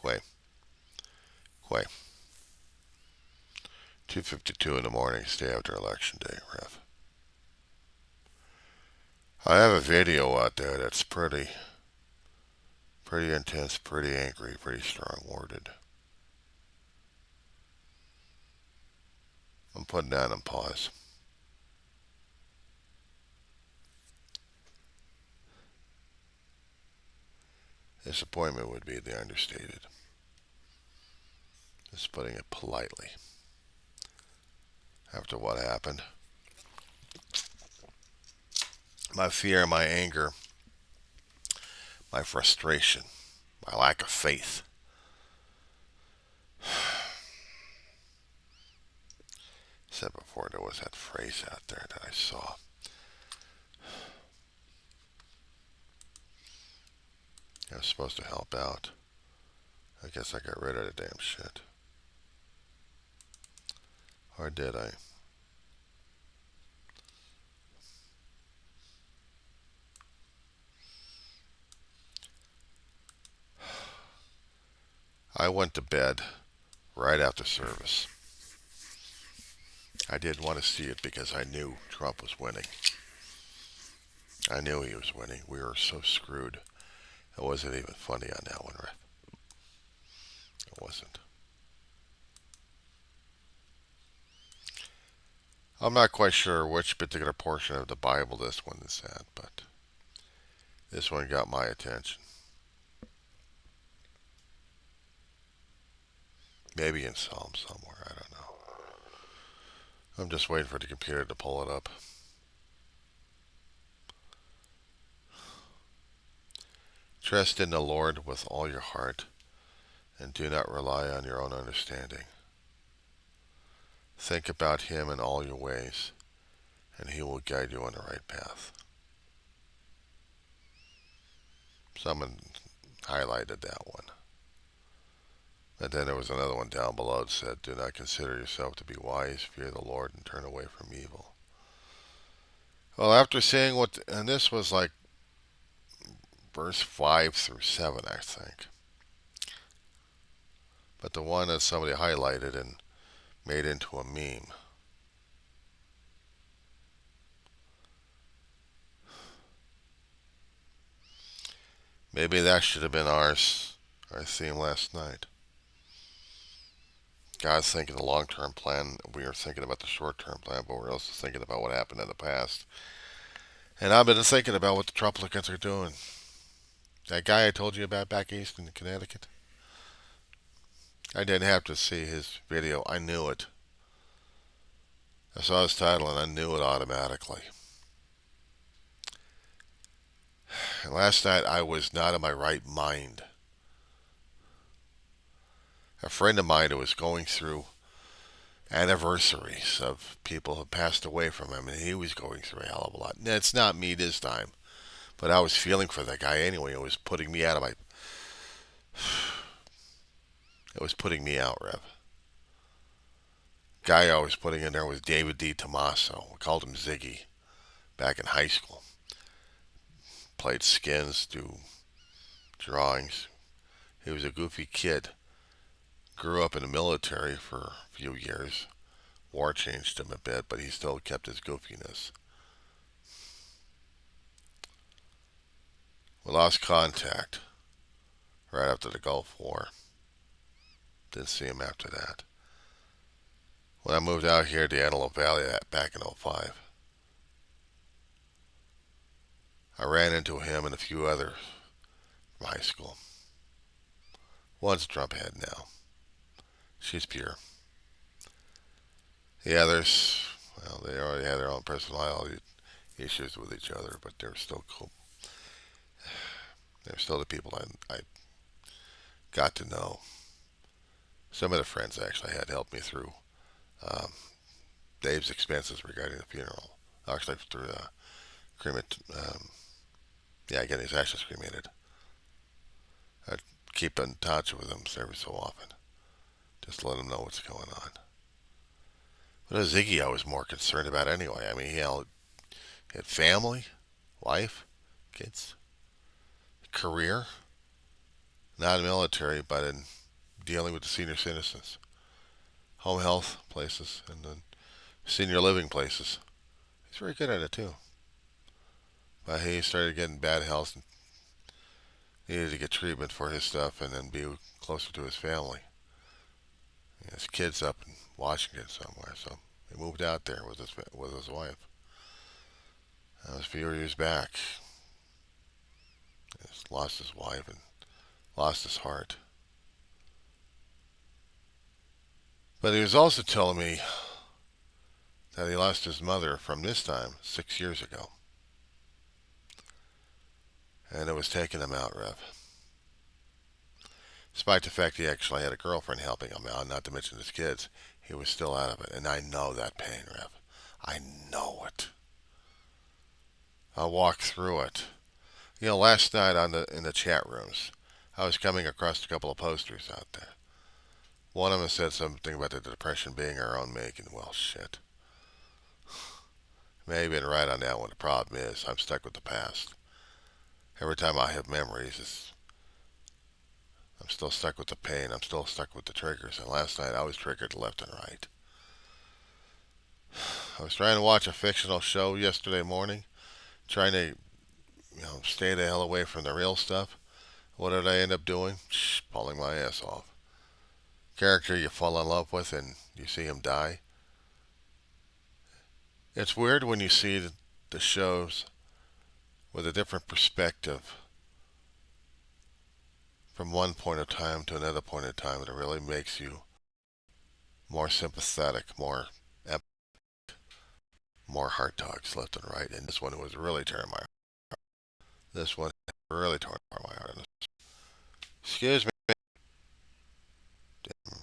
Quay. Quay. 2:52 in the morning, day after election day, Rev. I have a video out there that's pretty intense, pretty angry, pretty strong worded. I'm putting that on pause. Disappointment would be the understated. Just putting it politely. After what happened, my fear, my anger, my frustration, my lack of faith. Said before, there was that phrase out there that I saw. I was supposed to help out. I guess I got rid of the damn shit. Or did I? I went to bed right after service. I didn't want to see it because I knew Trump was winning. I knew he was winning. We were so screwed. It wasn't even funny on that one, right? It wasn't. I'm not quite sure which particular portion of the Bible this one is at, but this one got my attention. Maybe in Psalm somewhere, I don't know. I'm just waiting for the computer to pull it up. Trust in the Lord with all your heart, and do not rely on your own understanding. Think about Him in all your ways, and He will guide you on the right path. Someone highlighted that one. And then there was another one down below that said, do not consider yourself to be wise, fear the Lord, and turn away from evil. Well, after seeing and this was like verse 5 through 7, I think. But the one that somebody highlighted and made into a meme. Maybe that should have been our theme last night. God's thinking the long-term plan. We are thinking about the short-term plan, but we're also thinking about what happened in the past. And I've been thinking about what the Trumplicans are doing. That guy I told you about back east in Connecticut, I didn't have to see his video. I knew it. I saw his title and I knew it automatically. And last night I was not in my right mind. A friend of mine who was going through anniversaries of people who passed away from him, and he was going through a hell of a lot. Now, it's not me this time, but I was feeling for that guy anyway. It was putting me out of my... It was putting me out, Rev. Guy I was putting in there was David D. Tommaso. We called him Ziggy back in high school. Played skins, do drawings. He was a goofy kid. Grew up in the military for a few years. War changed him a bit, but he still kept his goofiness. We lost contact right after the Gulf War. Didn't see him after that. When I moved out here to Antelope Valley back in '05, I ran into him and a few others from high school. One's a Trump head now. She's pure. The others, well, they already had their own personality issues with each other, but they're still cool. They're still the people I got to know. Some of the friends actually had helped me through Dave's expenses regarding the funeral. Actually, through getting his ashes cremated. I keep in touch with him every so often, just to let him know what's going on. But Ziggy, I was more concerned about anyway. I mean, he had family, wife, kids, career. not military, but in dealing with the senior citizens, home health places, and then senior living places. He's very good at it too. But he started getting bad health and needed to get treatment for his stuff and then be closer to his family. His kid's up in Washington somewhere, so he moved out there with his wife. That was a few years back. He's lost his wife and lost his heart. But he was also telling me that he lost his mother from this time 6 years ago, and it was taking him out, Rev. Despite the fact he actually had a girlfriend helping him out, not to mention his kids, he was still out of it, and I know that pain, Rev. I know it. I walked through it. Last night in the chat rooms, I was coming across a couple of posters out there. One of them said something about the depression being our own making. Well, shit. Maybe been right on that one. The problem is, I'm stuck with the past. Every time I have memories, I'm still stuck with the pain. I'm still stuck with the triggers. And last night, I was triggered left and right. I was trying to watch a fictional show yesterday morning, trying to, stay the hell away from the real stuff. What did I end up doing? Pulling my ass off. Character you fall in love with and you see him die. It's weird when you see the shows with a different perspective from one point of time to another point of time. It really makes you more sympathetic, more heart dogs left and right. And this one was really tearing my heart. This one really tore my heart. Excuse me. Damn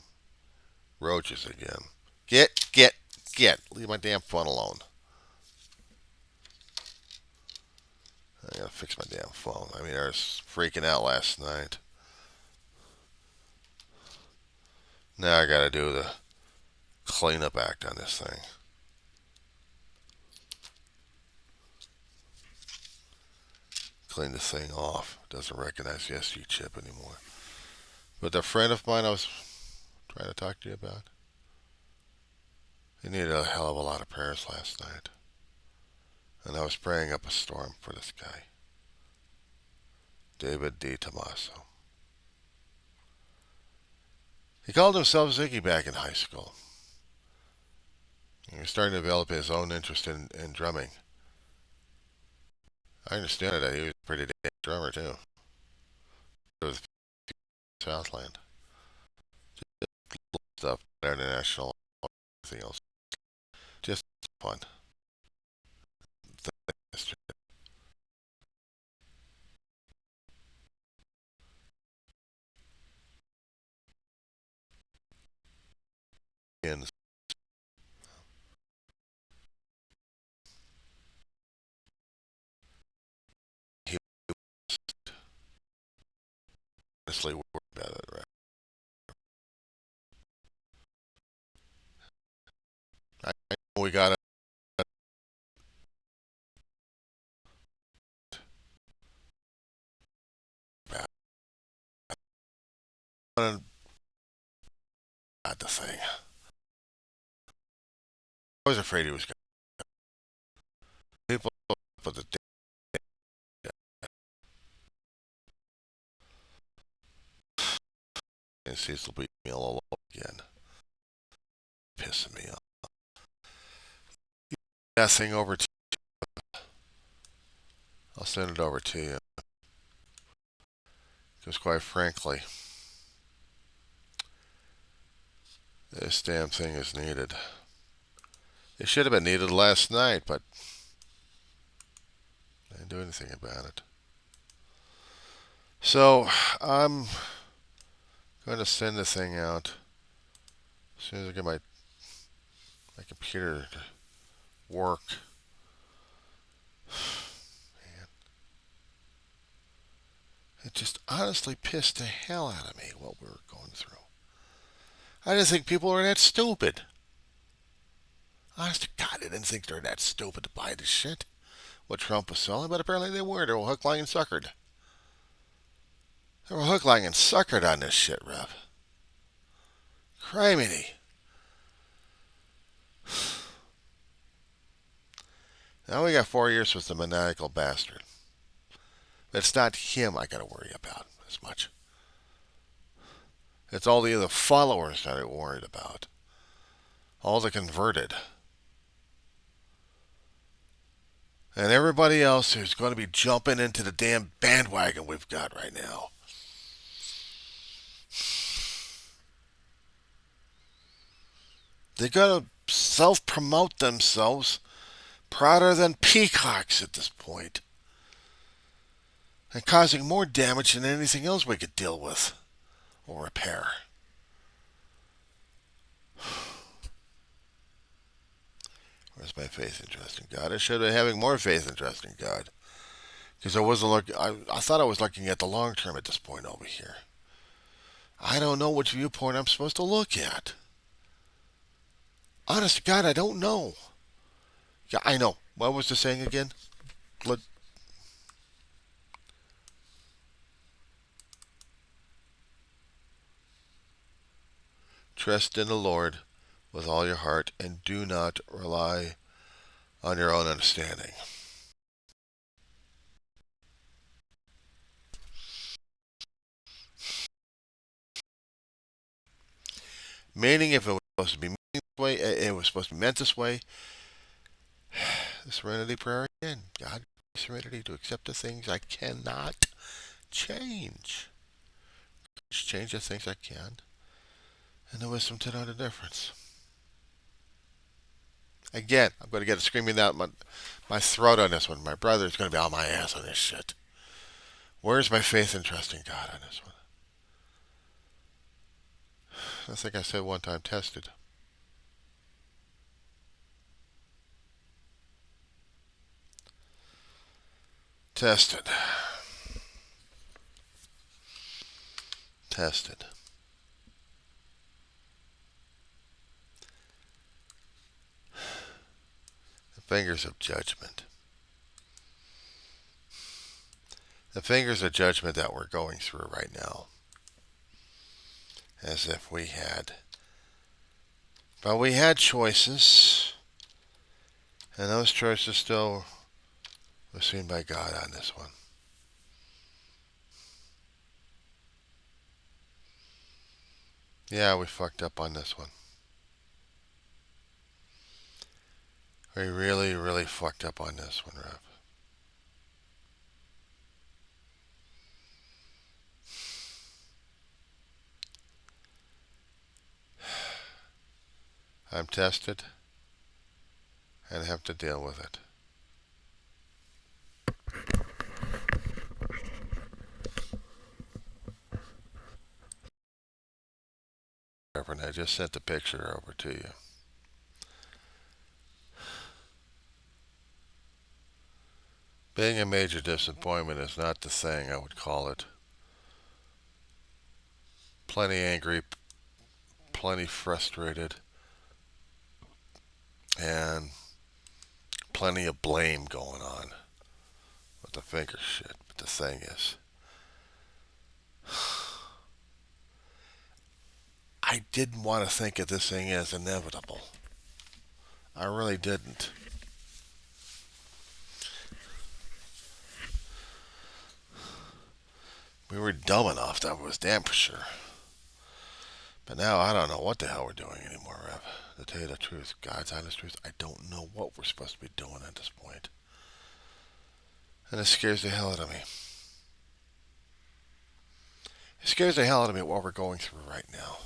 roaches again. Get. Leave my damn phone alone. I gotta fix my damn phone. I mean, I was freaking out last night. Now I gotta do the cleanup act on this thing. Clean this thing off. Doesn't recognize the SD chip anymore. But the friend of mine I was trying to talk to you about, he needed a hell of a lot of prayers last night. And I was praying up a storm for this guy, David D. Tomaso. He called himself Ziggy back in high school. He was starting to develop his own interest in drumming. I understand that he was a pretty damn drummer too. It was Southland. Stuff, international, everything else. Just fun. And he honestly worried about it, right? I know we got about the thing. I was afraid he was going to. People put the and Cecil beat me all over again. Pissing me off. That thing over to I'll send it over to you. Because quite frankly, this damn thing is needed. It should have been needed last night, but I didn't do anything about it. So I'm going to send the thing out as soon as I get my computer to work. Man, it just honestly pissed the hell out of me what we were going through. I didn't think people were that stupid. Honest to God, I didn't think they're that stupid to buy this shit. What Trump was selling, but apparently they were. They were hook, line, and suckered. We're hook, line, and suckered on this shit, Rev. Criminy. Now we got 4 years with the maniacal bastard. But it's not him I gotta worry about as much. It's all the other followers that I'm worried about. All the converted. And everybody else who's going to be jumping into the damn bandwagon we've got right now. They're going to self-promote themselves prouder than peacocks at this point. And causing more damage than anything else we could deal with or repair. Where's my faith and trust in God? I should have been having more faith and trust in God. Because I wasn't looking. I thought I was looking at the long term at this point over here. I don't know which viewpoint I'm supposed to look at. Honest to God, I don't know. Yeah, I know. What was the saying again? Let, Trust in the Lord with all your heart and do not rely on your own understanding. Meaning, if it was supposed to be meant this way, it was supposed to be meant this way. The serenity prayer again. God, serenity to accept the things I cannot change. Just change the things I can, and the wisdom to know the difference. Again, I'm going to get it screaming out my throat on this one. My brother's going to be on my ass on this shit. Where's my faith and trust in God on this one? I think I said one time, tested. Tested. Tested. The fingers of judgment. The fingers of judgment that we're going through right now. As if we had. But we had choices. And those choices still were seen by God on this one. Yeah, we fucked up on this one. We really, really fucked up on this one, Rev. I'm tested and have to deal with it. Reverend, I just sent the picture over to you. Being a major disappointment is not the thing I would call it. Plenty angry, plenty frustrated, and plenty of blame going on with the finger shit. But the thing is, I didn't want to think of this thing as inevitable. I really didn't. We were dumb enough, that was damn for sure. But now I don't know what the hell we're doing anymore, Rev. To tell you the truth, God's honest truth, I don't know what we're supposed to be doing at this point. And it scares the hell out of me. It scares the hell out of me what we're going through right now.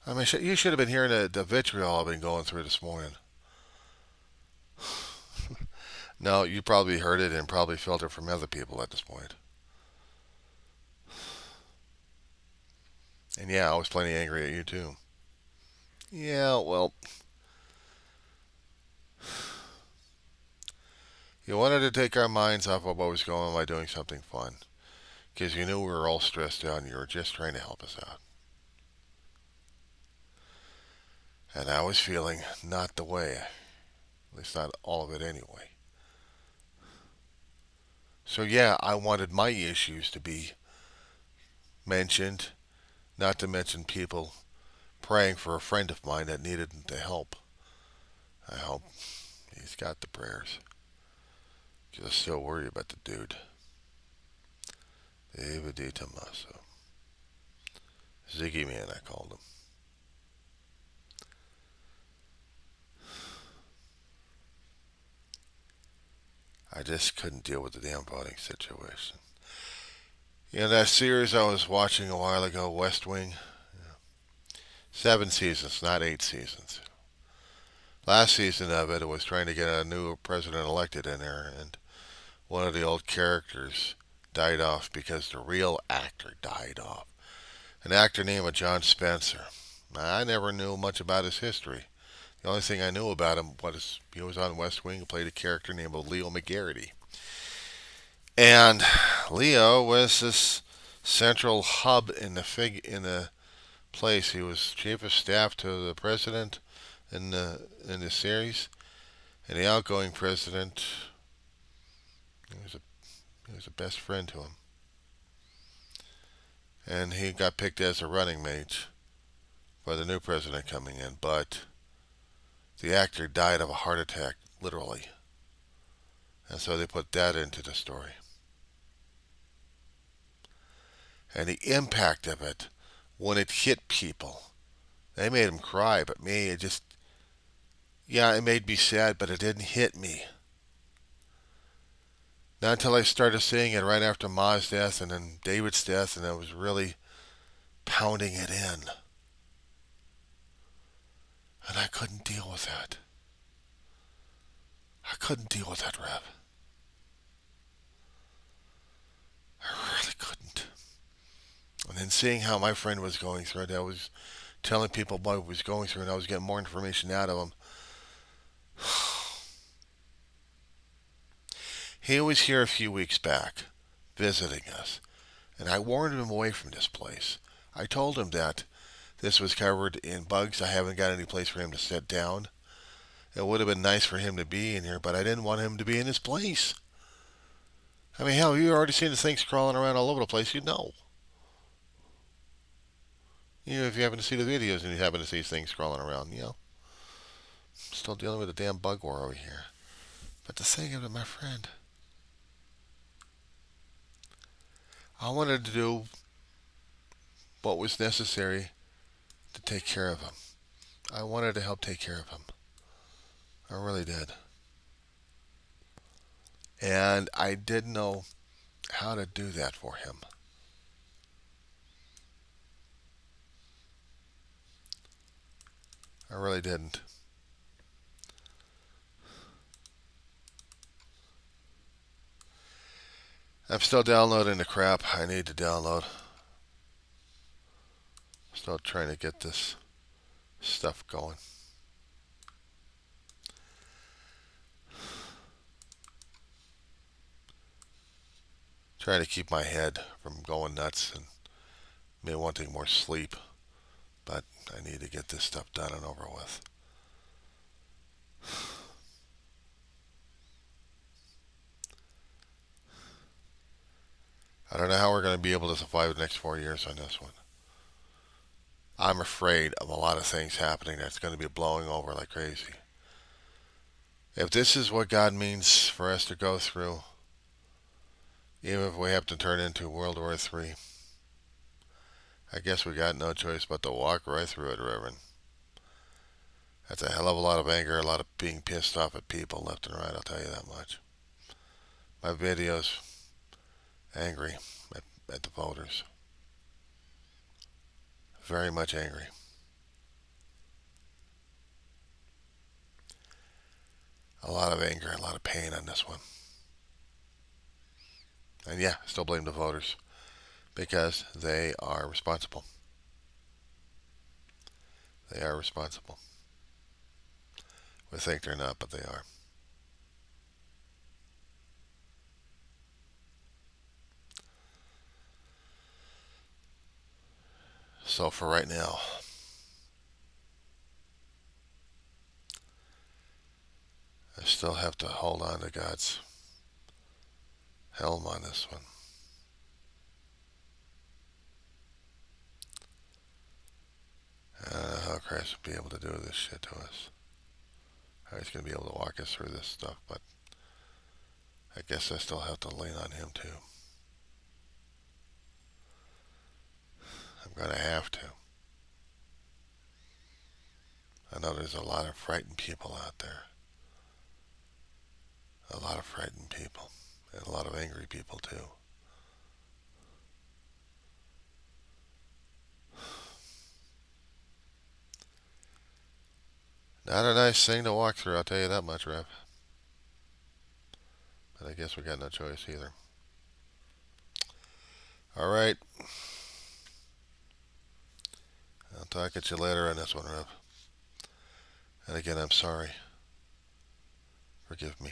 I mean, you should have been hearing the vitriol I've been going through this morning. No, you probably heard it and probably felt it from other people at this point. And yeah, I was plenty angry at you too. Yeah, well, you wanted to take our minds off of what was going on by doing something fun. Because you knew we were all stressed out and you were just trying to help us out. And I was feeling not the way. At least not all of it anyway. So yeah, I wanted my issues to be mentioned, not to mention people praying for a friend of mine that needed the help. I hope he's got the prayers. Just still worried about the dude. David Tommaso. Ziggy Man, I called him. I just couldn't deal with the damn voting situation. You know, that series I was watching a while ago, West Wing? 7 seasons, not 8 seasons. Last season of it, it was trying to get a new president elected in there, and one of the old characters died off because the real actor died off. An actor named John Spencer. I never knew much about his history. The only thing I knew about him was he was on West Wing and played a character named Leo McGarity. And Leo was this central hub in the place. He was chief of staff to the president in the series, and the outgoing president. He was a best friend to him, and he got picked as a running mate for the new president coming in. But the actor died of a heart attack, literally, and so they put that into the story. And the impact of it when it hit people, they made them cry. But me, it just, yeah, it made me sad, but it didn't hit me. Not until I started seeing it right after Ma's death and then David's death, and I was really pounding it in. And I couldn't deal with that. I couldn't deal with that, Rev. I really couldn't. And then seeing how my friend was going through it, I was telling people what he was going through, and I was getting more information out of him. He was here a few weeks back, visiting us, and I warned him away from this place. I told him that this was covered in bugs. I haven't got any place for him to sit down. It would have been nice for him to be in here, but I didn't want him to be in this place. I mean, hell, you already seen the things crawling around all over the place. You know. You know, if you happen to see the videos and you happen to see things crawling around, still dealing with a damn bug war over here. But to say it to my friend, I wanted to do what was necessary to take care of him. I wanted to help take care of him. I really did. And I didn't know how to do that for him. I really didn't. I'm still downloading the crap I need to download. Still trying to get this stuff going. Trying to keep my head from going nuts and me wanting more sleep. But I need to get this stuff done and over with. I don't know how we're going to be able to survive the next 4 years on this one. I'm afraid of a lot of things happening that's going to be blowing over like crazy. If this is what God means for us to go through, even if we have to turn into World War III, I guess we got no choice but to walk right through it, Reverend. That's a hell of a lot of anger, a lot of being pissed off at people left and right, I'll tell you that much. My videos, angry at the voters. Very much angry. A lot of anger, a lot of pain on this one. And yeah, still blame the voters because they are responsible. They are responsible. We think they're not, but they are. So for right now, I still have to hold on to God's helm on this one. I don't know how Christ will be able to do this shit to us. How he's going to be able to walk us through this stuff, but I guess I still have to lean on him too. I'm going to have to. I know there's a lot of frightened people out there. A lot of frightened people. And a lot of angry people too. Not a nice thing to walk through, I'll tell you that much, Rev. But I guess we got no choice either. Alright. I'll talk at you later on this one, Rev. And again, I'm sorry. Forgive me.